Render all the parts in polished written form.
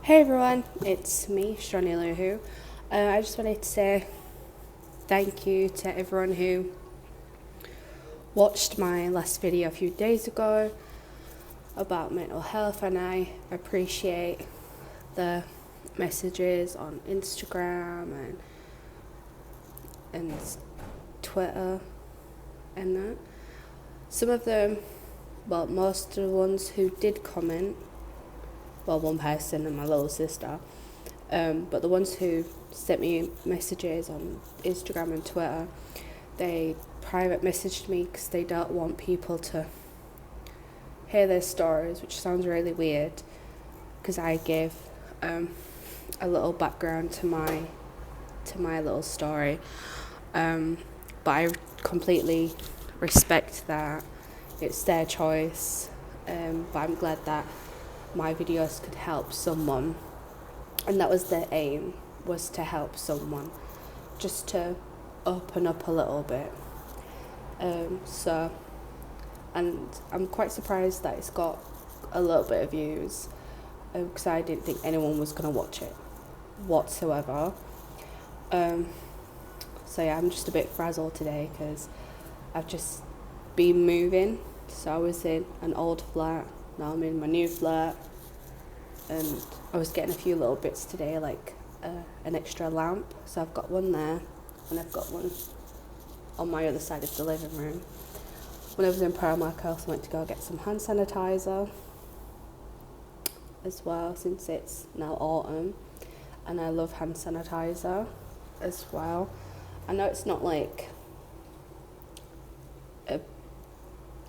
Hey everyone, it's me, shaunie. I just wanted to say thank you to everyone who watched my last video a few days ago about mental health, and I appreciate the messages on Instagram and Twitter and that. Some of them, well, most of the ones who did comment, well, one person and my little sister, but the ones who sent me messages on Instagram and Twitter, they private messaged me because they don't want people to hear their stories, which sounds really weird because I gave a little background to my little story, but I completely respect that. It's their choice, but I'm glad that my videos could help someone, and that was the aim, was to help someone, just to open up a little bit. And I'm quite surprised that it's got a little bit of views, because I didn't think anyone was going to watch it whatsoever. So yeah, I'm just a bit frazzled today because I've just been moving. So I was in an old flat, now I'm in my new flat, and I was getting a few little bits today, like an extra lamp. So I've got one there, and I've got one on my other side of the living room. When I was in Primark, I also went to go get some hand sanitizer as well, since it's now autumn, and I love hand sanitizer as well. I know it's not like,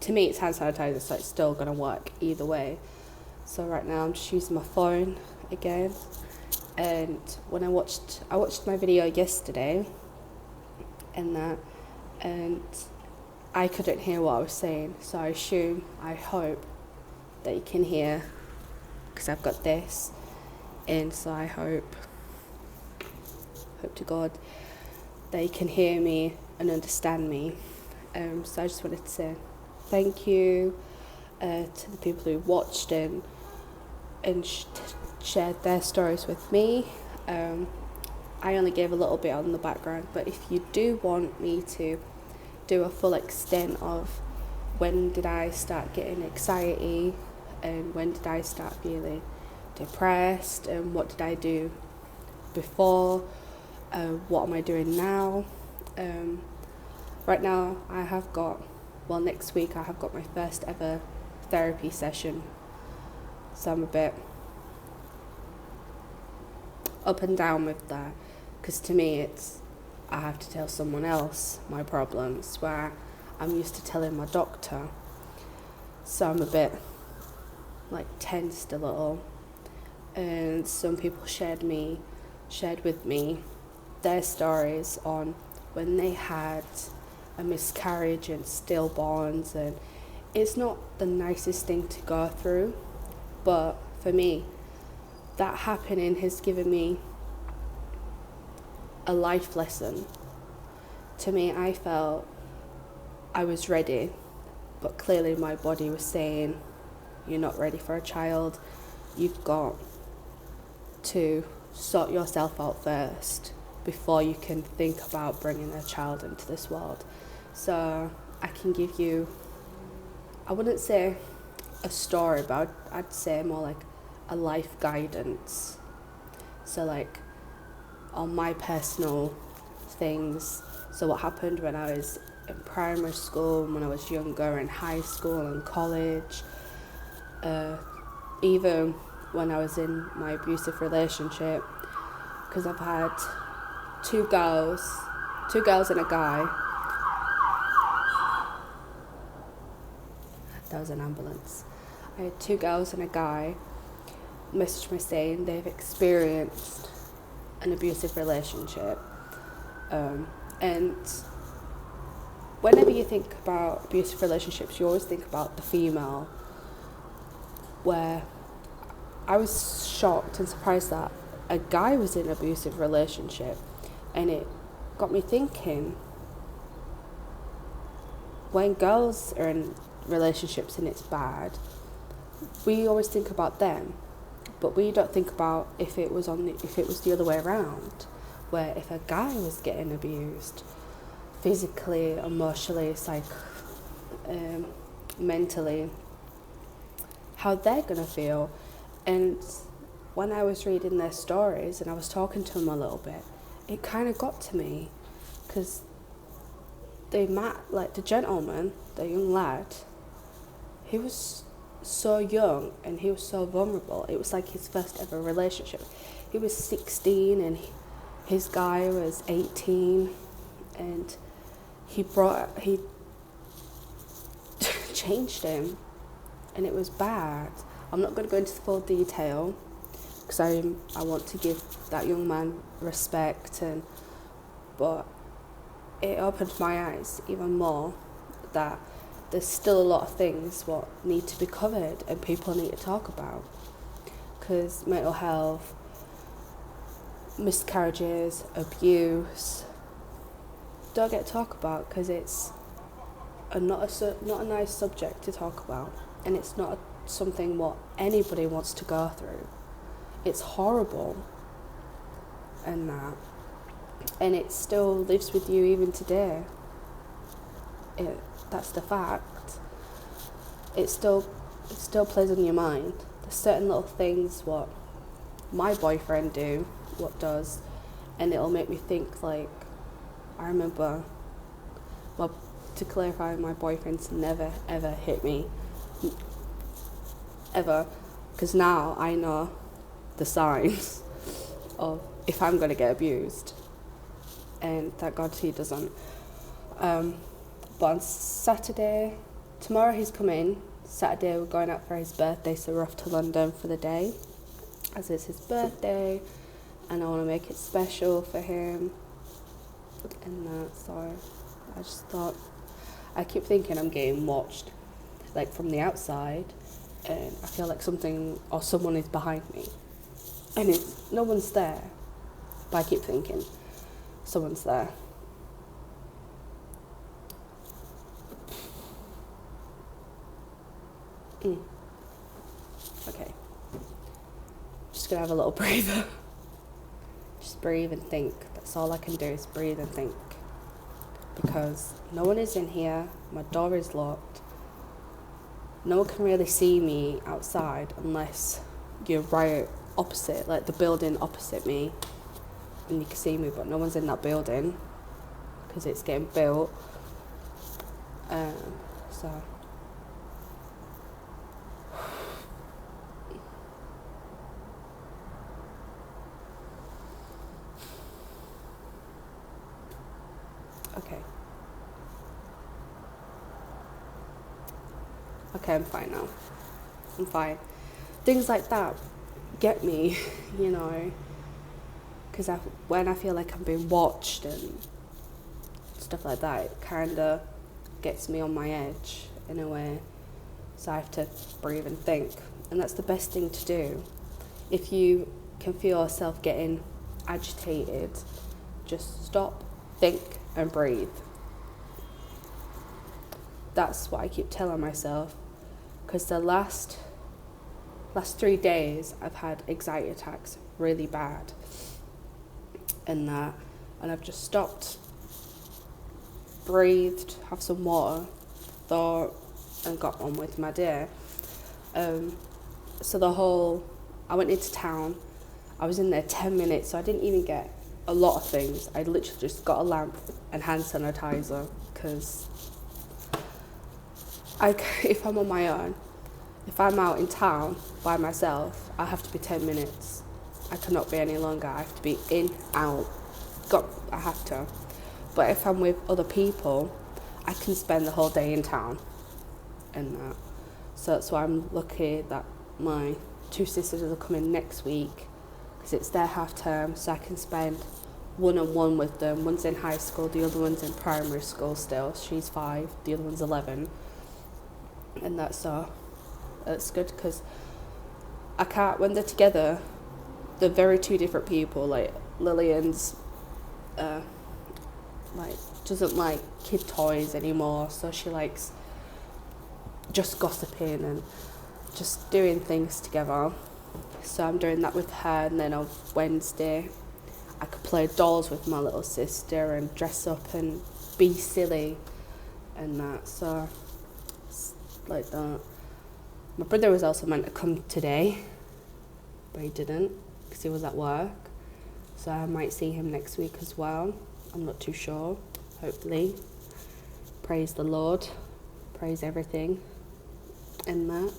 to me it's hand sanitizer, so it's still going to work either way. So right now I'm just using my phone again, and when I watched my video yesterday and I couldn't hear what I was saying, so I hope that you can hear, because I've got this in, so I hope to God that you can hear me and understand me. So I just wanted to say thank you to the people who watched and shared their stories with me. I only gave a little bit on the background, but if you do want me to do a full extent of when did I start getting anxiety and when did I start feeling depressed and what did I do before, what am I doing now, right now next week I have got my first ever therapy session, so I'm a bit up and down with that, because to me I have to tell someone else my problems where I'm used to telling my doctor, so I'm a bit like tensed a little. And some people shared with me their stories on when they had a miscarriage and stillborns, and it's not the nicest thing to go through, but for me that happening has given me a life lesson. To me, I felt I was ready, but clearly my body was saying, you're not ready for a child, you've got to sort yourself out first before you can think about bringing a child into this world. So I can give you, I wouldn't say a story, but I'd say more like a life guidance. So like on my personal things, so what happened when I was in primary school, when I was younger, in high school and college, even when I was in my abusive relationship, because I've had two girls and a guy. That was an ambulance. I had two girls and a guy message me saying they've experienced an abusive relationship, and whenever you think about abusive relationships, you always think about the female, where I was shocked and surprised that a guy was in an abusive relationship, and it got me thinking, when girls are in relationships and it's bad, we always think about them, But we don't think about if it was the other way around, where if a guy was getting abused, physically, emotionally, mentally, how they're gonna feel. And when I was reading their stories and I was talking to them a little bit, it kind of got to me, because the gentleman, the young lad, he was so young and he was so vulnerable. It was like his first ever relationship. He was 16 and his guy was 18, and he changed him, and it was bad. I'm not going to go into the full detail because I want to give that young man respect, but it opened my eyes even more that there's still a lot of things what need to be covered and people need to talk about, because mental health, miscarriages, abuse don't get talked about, because it's not a nice subject to talk about, and it's not something what anybody wants to go through. It's horrible, and it still lives with you even today. That's the fact. It still plays on your mind. There's certain little things what my boyfriend does, and it'll make me think, like, I remember, well, to clarify, my boyfriend's never ever hit me, ever, because now I know the signs of if I'm going to get abused, and thank God he doesn't. But on Saturday, tomorrow he's coming. Saturday we're going out for his birthday, so we're off to London for the day, as it's his birthday, and I want to make it special for him, and so I just thought, I keep thinking I'm getting watched, like from the outside, and I feel like something or someone is behind me, and no one's there, but I keep thinking someone's there. Okay, just gonna have a little breather. Just breathe and think. That's all I can do, is breathe and think, because no one is in here, my door is locked, no one can really see me outside unless you're right opposite, like the building opposite me, and you can see me, but no one's in that building because it's getting built. So okay, I'm fine now. I'm fine. Things like that get me, because when I feel like I'm being watched and stuff like that, it kind of gets me on my edge in a way. So I have to breathe and think, and that's the best thing to do. If you can feel yourself getting agitated, just stop, think, and breathe. That's what I keep telling myself, because the last 3 days I've had anxiety attacks really bad, and I've just stopped, breathed, have some water, thought, and got on with my day. So I went into town, I was in there 10 minutes, so I didn't even get a lot of things. I literally just got a lamp and hand sanitizer, because if I'm on my own, if I'm out in town by myself, I have to be 10 minutes. I cannot be any longer. I have to be in, out. I have to. But if I'm with other people, I can spend the whole day in town and that. So that's why I'm lucky that my 2 sisters are coming next week, because it's their half term, so I can spend one-on-one with them. One's in high school, the other one's in primary school still. She's 5, the other one's 11. And that's good, because I can't, when they're together, they're very two different people. Like Lillian's doesn't like kid toys anymore, so she likes just gossiping and just doing things together. So I'm doing that with her, and then on Wednesday I could play dolls with my little sister and dress up and be silly and that. So it's like that. My brother was also meant to come today, but he didn't because he was at work. So I might see him next week as well. I'm not too sure. Hopefully. Praise the Lord. Praise everything and that.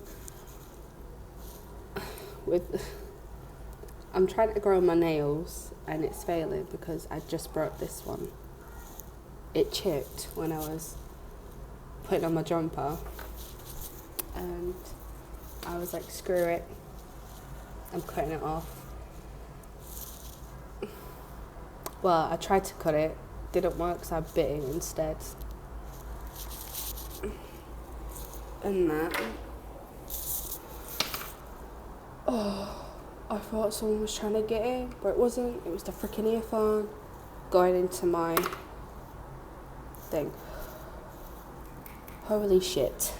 I'm trying to grow my nails and it's failing because I just broke this one. It chipped when I was putting on my jumper, and I was like, screw it, I'm cutting it off. Well, I tried to cut it, didn't work, so I bit it instead. And that. Oh, I thought someone was trying to get in, but it wasn't. It was the freaking earphone going into my thing. Holy shit.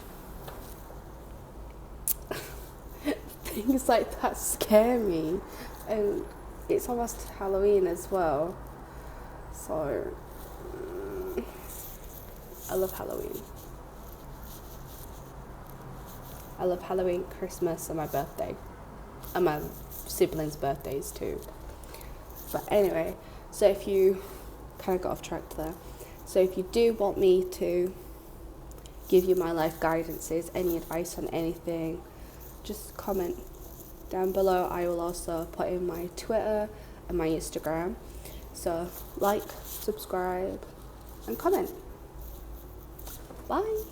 Things like that scare me. And it's almost Halloween as well. So, I love Halloween. I love Halloween, Christmas, and my birthday. And my siblings' birthdays too. But anyway, so if you kind of got off track there. So if you do want me to give you my life guidances, any advice on anything, just comment down below. I will also put in my Twitter and my Instagram. So like, subscribe, and comment. Bye.